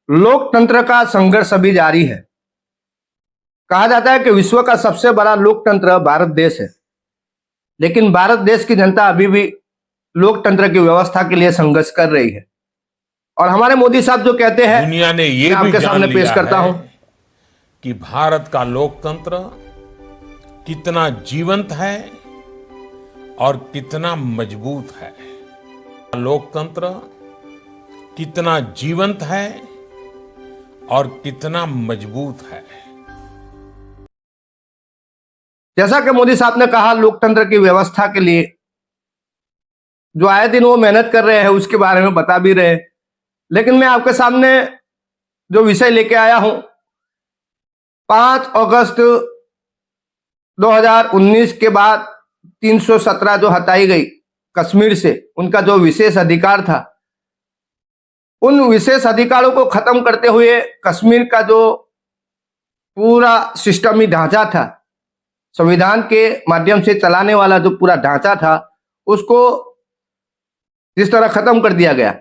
लोकतंत्र का संघर्ष अभी जारी है। कहा जाता है कि विश्व का सबसे बड़ा लोकतंत्र भारत देश है, लेकिन भारत देश की जनता अभी भी लोकतंत्र की व्यवस्था के लिए संघर्ष कर रही है। और हमारे मोदी साहब जो कहते हैं, दुनिया ने ये मैं भी आपके जान सामने पेश लिया करता है हूं कि भारत का लोकतंत्र कितना जीवंत है और कितना मजबूत है। लोकतंत्र कितना जीवंत है और कितना मजबूत है। जैसा कि मोदी साहब ने कहा, लोकतंत्र की व्यवस्था के लिए जो आए दिन वो मेहनत कर रहे हैं उसके बारे में बता भी रहे हैं। लेकिन मैं आपके सामने जो विषय लेके आया हूं, 5 अगस्त 2019 के बाद 317 जो हटाई गई कश्मीर से, उनका जो विशेष अधिकार था, उन विशेष अधिकारों को खत्म करते हुए कश्मीर का जो पूरा सिस्टमी ढांचा था, संविधान के माध्यम से चलाने वाला जो पूरा ढांचा था, उसको जिस तरह खत्म कर दिया गया,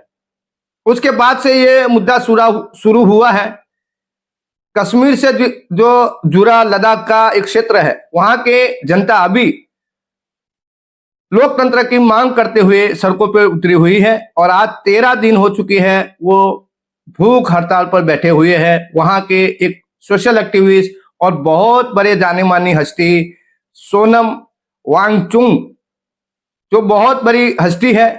उसके बाद से ये मुद्दा शुरू हुआ है। कश्मीर से जो जुड़ा लद्दाख का एक क्षेत्र है, वहां के जनता अभी लोकतंत्र की मांग करते हुए सड़कों पर उतरी हुई है और आज 13 दिन हो चुकी है वो भूख हड़ताल पर बैठे हुए हैं। वहां के एक सोशल एक्टिविस्ट और बहुत बड़े जाने मानी हस्ती सोनम वांगचुक, जो बहुत बड़ी हस्ती है,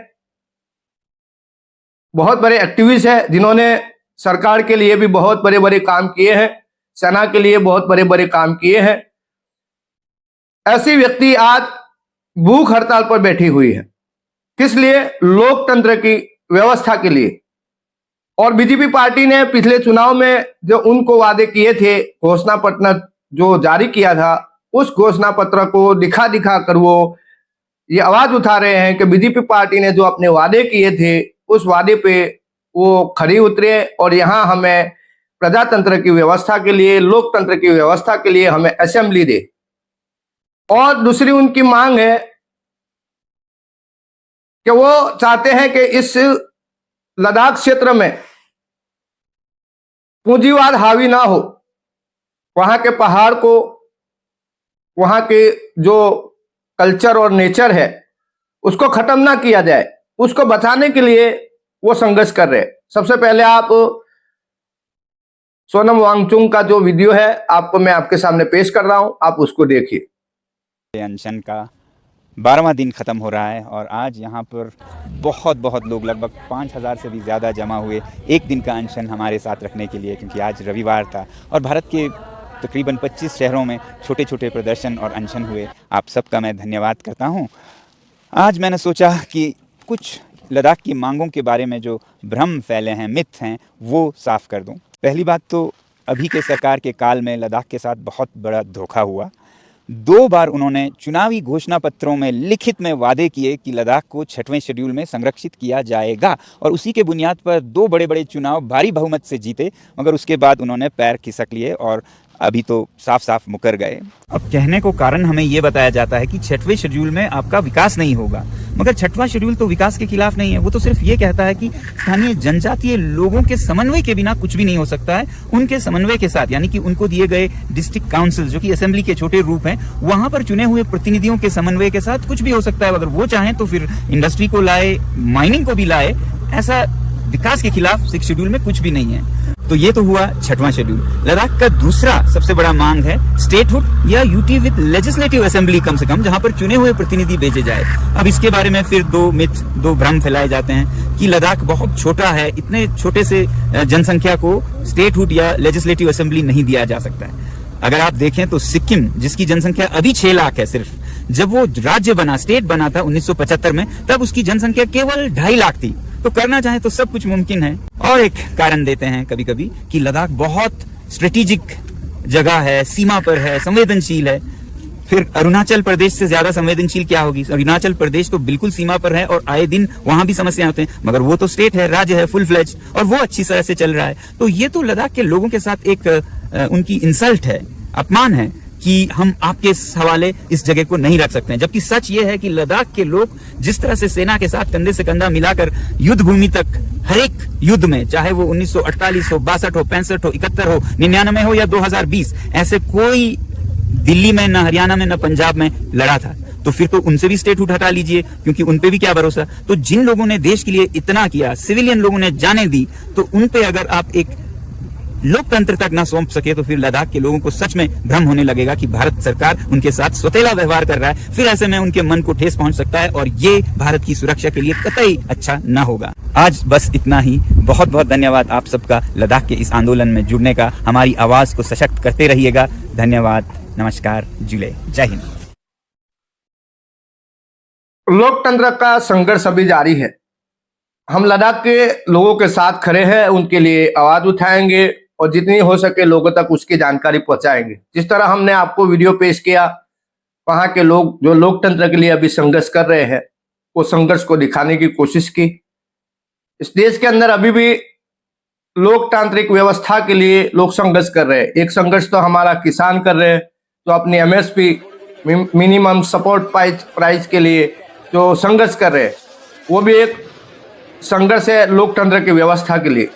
बहुत बड़े एक्टिविस्ट है, जिन्होंने सरकार के लिए भी बहुत बड़े बड़े काम किए हैं, सेना के लिए बहुत बड़े बड़े काम किए हैं। ऐसी व्यक्ति आज भूख हड़ताल पर बैठी हुई है। किस लिए? लोकतंत्र की व्यवस्था के लिए। और बीजेपी पार्टी ने पिछले चुनाव में जो उनको वादे किए थे, घोषणा पत्र जो जारी किया था, उस घोषणा पत्र को दिखा दिखा कर वो ये आवाज उठा रहे हैं कि बीजेपी पार्टी ने जो अपने वादे किए थे उस वादे पे वो खरी उतरे और यहाँ हमें प्रजातंत्र की व्यवस्था के लिए, लोकतंत्र की व्यवस्था के लिए हमें असेंबली दे। और दूसरी उनकी मांग है कि वो चाहते हैं कि इस लद्दाख क्षेत्र में पूंजीवाद हावी ना हो, वहां के पहाड़ को, वहां के जो कल्चर और नेचर है उसको खत्म ना किया जाए, उसको बचाने के लिए वो संघर्ष कर रहे हैं। सबसे पहले आप सोनम वांगचुक का जो वीडियो है आपको मैं आपके सामने पेश कर रहा हूं, आप उसको देखिए। अनशन का 12वां दिन ख़त्म हो रहा है और आज यहाँ पर बहुत लोग, लगभग 5000 से भी ज़्यादा जमा हुए एक दिन का अनशन हमारे साथ रखने के लिए, क्योंकि आज रविवार था और भारत के तकरीबन 25 शहरों में छोटे छोटे प्रदर्शन और अनशन हुए। आप सबका मैं धन्यवाद करता हूँ। आज मैंने सोचा कि कुछ लद्दाख की मांगों के बारे में जो भ्रम फैले हैं, मिथ हैं, वो साफ़ कर दूँ। पहली बात तो अभी के सरकार के काल में लद्दाख के साथ बहुत बड़ा धोखा हुआ। 2 बार उन्होंने चुनावी घोषणा पत्रों में लिखित में वादे किए कि लद्दाख को 6वें शेड्यूल में संरक्षित किया जाएगा और उसी के बुनियाद पर 2 बड़े चुनाव भारी बहुमत से जीते, मगर उसके बाद उन्होंने पैर खिसक लिए और अभी तो साफ मुकर गए। अब कहने को कारण हमें ये बताया जाता है कि 6वें शेड्यूल में आपका विकास नहीं होगा, मगर 6वां शेड्यूल तो विकास के खिलाफ नहीं है। वो तो सिर्फ ये कहता है कि स्थानीय जनजातीय लोगों के समन्वय के बिना कुछ भी नहीं हो सकता है। उनके समन्वय के साथ, यानी कि उनको दिए गए डिस्ट्रिक्ट काउंसिल जो कि असेंबली के छोटे रूप हैं, वहां पर चुने हुए प्रतिनिधियों के समन्वय के साथ कुछ भी हो सकता है। अगर वो चाहें तो फिर इंडस्ट्री को लाए, माइनिंग को भी लाए। ऐसा विकास के खिलाफ 6 शेड्यूल में कुछ भी नहीं है। तो ये तो हुआ 6वां शेड्यूल। लद्दाख का दूसरा सबसे बड़ा मांग है स्टेटहुड या यूटी विद लेजिस्लेटिव असेंबली, कम से कम, जहां पर चुने हुए प्रतिनिधि भेजे जाए। अब इसके बारे में फिर 2 मिथ, 2 भ्रम फैलाए जाते हैं कि लद्दाख बहुत छोटा है, इतने छोटे से जनसंख्या को स्टेटहुड या लेजिस्लेटिव असेंबली नहीं दिया जा सकता है। अगर आप देखें तो सिक्किम, जिसकी जनसंख्या अभी 6 लाख है सिर्फ, जब वो राज्य बना, स्टेट बना था 1975 में, तब उसकी जनसंख्या केवल 2.5 लाख थी। तो करना चाहे तो सब कुछ मुमकिन है। और एक कारण देते हैं कभी कभी कि लद्दाख बहुत स्ट्रेटेजिक जगह है, सीमा पर है, संवेदनशील है। फिर अरुणाचल प्रदेश से ज्यादा संवेदनशील क्या होगी? अरुणाचल प्रदेश तो बिल्कुल सीमा पर है और आए दिन वहां भी समस्याएं होते हैं, मगर वो तो स्टेट है, राज्य है, फुल फ्लेज, और वो अच्छी तरह से चल रहा है। तो ये तो लद्दाख के लोगों के साथ एक उनकी इंसल्ट है, अपमान है कि हम आपके हवाले इस जगह को नहीं रख सकते हैं। जबकि सच ये है कि लद्दाख के लोग जिस तरह से सेना के साथ कंधे से कंधा मिलाकर युद्ध भूमि तक हर एक युद्ध में, चाहे वो 1948 हो, 62 हो, 65 हो, 71 हो, 99 हो या 2020, ऐसे कोई दिल्ली में, न हरियाणा में, न पंजाब में लड़ा था। तो फिर तो उनसे भी स्टेटहुड हटा लीजिए, क्योंकि उन पे भी क्या भरोसा। तो जिन लोगों ने देश के लिए इतना किया, सिविलियन लोगों ने जाने दी, तो उन पे अगर आप एक लोकतंत्र तक ना सौंप सके तो फिर लद्दाख के लोगों को सच में भ्रम होने लगेगा कि भारत सरकार उनके साथ सौतेला व्यवहार कर रहा है। फिर ऐसे में उनके मन को ठेस पहुंच सकता है और ये भारत की सुरक्षा के लिए कतई अच्छा ना होगा। आज बस इतना ही। बहुत बहुत धन्यवाद आप सबका लद्दाख के इस आंदोलन में जुड़ने का। हमारी आवाज को सशक्त करते रहिएगा। धन्यवाद, नमस्कार, जुले, जय हिंद। लोकतंत्र का संघर्ष अभी जारी है। हम लद्दाख के लोगों के साथ खड़े हैं, उनके लिए आवाज उठाएंगे और जितनी हो सके लोगों तक उसकी जानकारी पहुंचाएंगे। जिस तरह हमने आपको वीडियो पेश किया, वहां के लोग जो लोकतंत्र के लिए अभी संघर्ष कर रहे हैं, वो संघर्ष को दिखाने की कोशिश की। इस देश के अंदर अभी भी लोकतांत्रिक व्यवस्था के लिए लोग संघर्ष कर रहे हैं। एक संघर्ष तो हमारा किसान कर रहे हैं, जो अपनी MSP मिनिमम सपोर्ट प्राइस के लिए जो संघर्ष कर रहे हैं, वो भी एक संघर्ष है लोकतंत्र की व्यवस्था के लिए।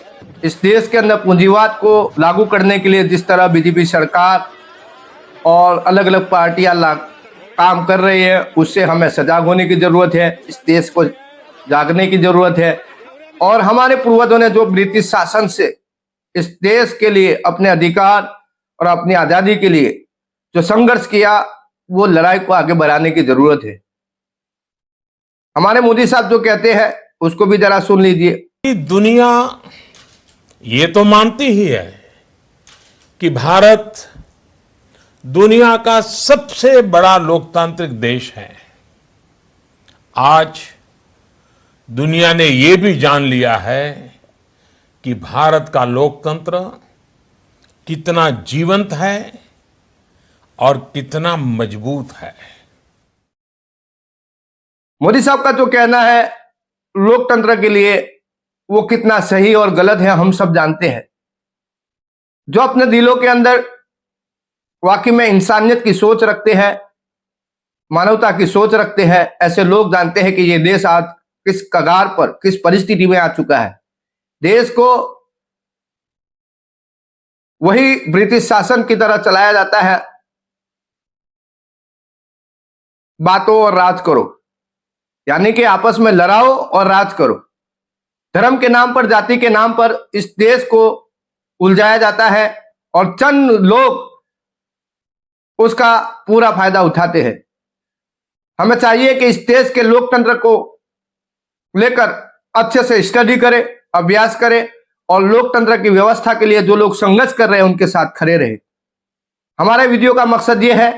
इस देश के अंदर पूंजीवाद को लागू करने के लिए जिस तरह BJP सरकार और अलग अलग पार्टियां काम कर रही है, उससे हमें सजाग होने की जरूरत है। इस देश को जागने की जरूरत है। और हमारे पूर्वजों ने जो ब्रिटिश शासन से इस देश के लिए, अपने अधिकार और अपनी आजादी के लिए जो संघर्ष किया, वो लड़ाई को आगे बढ़ाने की जरूरत है। हमारे मोदी साहब जो कहते हैं उसको भी जरा सुन लीजिए। दुनिया ये तो मानती ही है कि भारत दुनिया का सबसे बड़ा लोकतांत्रिक देश है। आज दुनिया ने ये भी जान लिया है कि भारत का लोकतंत्र कितना जीवंत है और कितना मजबूत है। मोदी साहब का जो कहना है लोकतंत्र के लिए, वो कितना सही और गलत है हम सब जानते हैं। जो अपने दिलों के अंदर वाकई में इंसानियत की सोच रखते हैं, मानवता की सोच रखते हैं, ऐसे लोग जानते हैं कि ये देश आज किस कगार पर, किस परिस्थिति में आ चुका है। देश को वही ब्रिटिश शासन की तरह चलाया जाता है, बातों और राज करो, यानी कि आपस में लड़ाओ और राज करो। धर्म के नाम पर, जाति के नाम पर इस देश को उलझाया जाता है और चंद लोग उसका पूरा फायदा उठाते हैं। हमें चाहिए कि इस देश के लोकतंत्र को लेकर अच्छे से स्टडी करें, अभ्यास करें और लोकतंत्र की व्यवस्था के लिए जो लोग संघर्ष कर रहे हैं उनके साथ खड़े रहे। हमारे वीडियो का मकसद यह है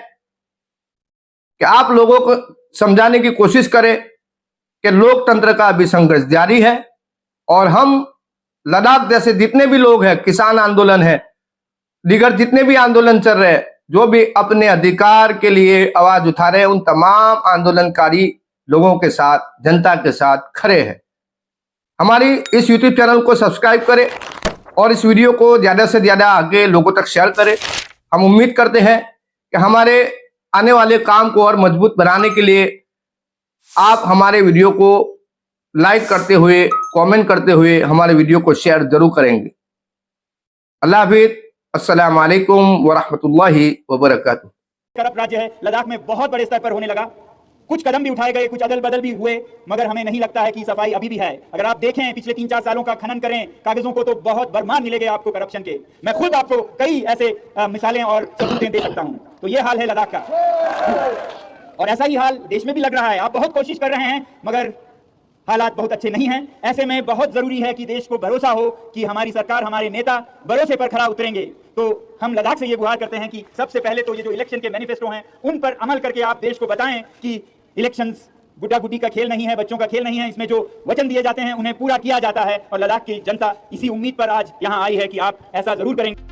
कि आप लोगों को समझाने की कोशिश करें कि लोकतंत्र का अभी संघर्ष जारी है और हम लद्दाख जैसे जितने भी लोग हैं, किसान आंदोलन है, दीगर जितने भी आंदोलन चल रहे हैं, जो भी अपने अधिकार के लिए आवाज उठा रहे हैं, उन तमाम आंदोलनकारी लोगों के साथ, जनता के साथ खड़े हैं। हमारी इस YouTube चैनल को सब्सक्राइब करें और इस वीडियो को ज्यादा से ज्यादा आगे लोगों तक शेयर करें। हम उम्मीद करते हैं कि हमारे आने वाले काम को और मजबूत बनाने के लिए आप हमारे वीडियो को लाइक करते हुए, कमेंट करते हुए हमारे वीडियो को शेयर जरूर करेंगे। अल्लाह हाफिज, अस्सलाम वालेकुम वरहमतुल्लाहि वबरकातुहू। करप्ट राज्य है, लद्दाख में बहुत बड़े स्तर पर होने लगा। कुछ कदम भी उठाए गए, कुछ अदल बदल भी हुए, मगर हमें नहीं लगता है कि सफाई अभी भी है। अगर आप देखें पिछले 3-4 सालों का खनन करें कागजों को, तो बहुत बरमान मिलेंगे आपको करप्शन के। मैं खुद आपको कई ऐसे मिसालें और सबूतें दे सकता हूं। तो ये हाल है लद्दाख का और ऐसा ही हाल देश में भी लग रहा है। आप बहुत कोशिश कर रहे हैं मगर हालात बहुत अच्छे नहीं हैं। ऐसे में बहुत जरूरी है कि देश को भरोसा हो कि हमारी सरकार, हमारे नेता भरोसे पर खरा उतरेंगे। तो हम लद्दाख से ये गुहार करते हैं कि सबसे पहले तो ये जो इलेक्शन के मैनिफेस्टो हैं उन पर अमल करके आप देश को बताएं कि इलेक्शंस गुड्डा गुड्डी का खेल नहीं है, बच्चों का खेल नहीं है। इसमें जो वचन दिए जाते हैं उन्हें पूरा किया जाता है और लद्दाख की जनता इसी उम्मीद पर आज यहाँ आई है कि आप ऐसा जरूर करेंगे।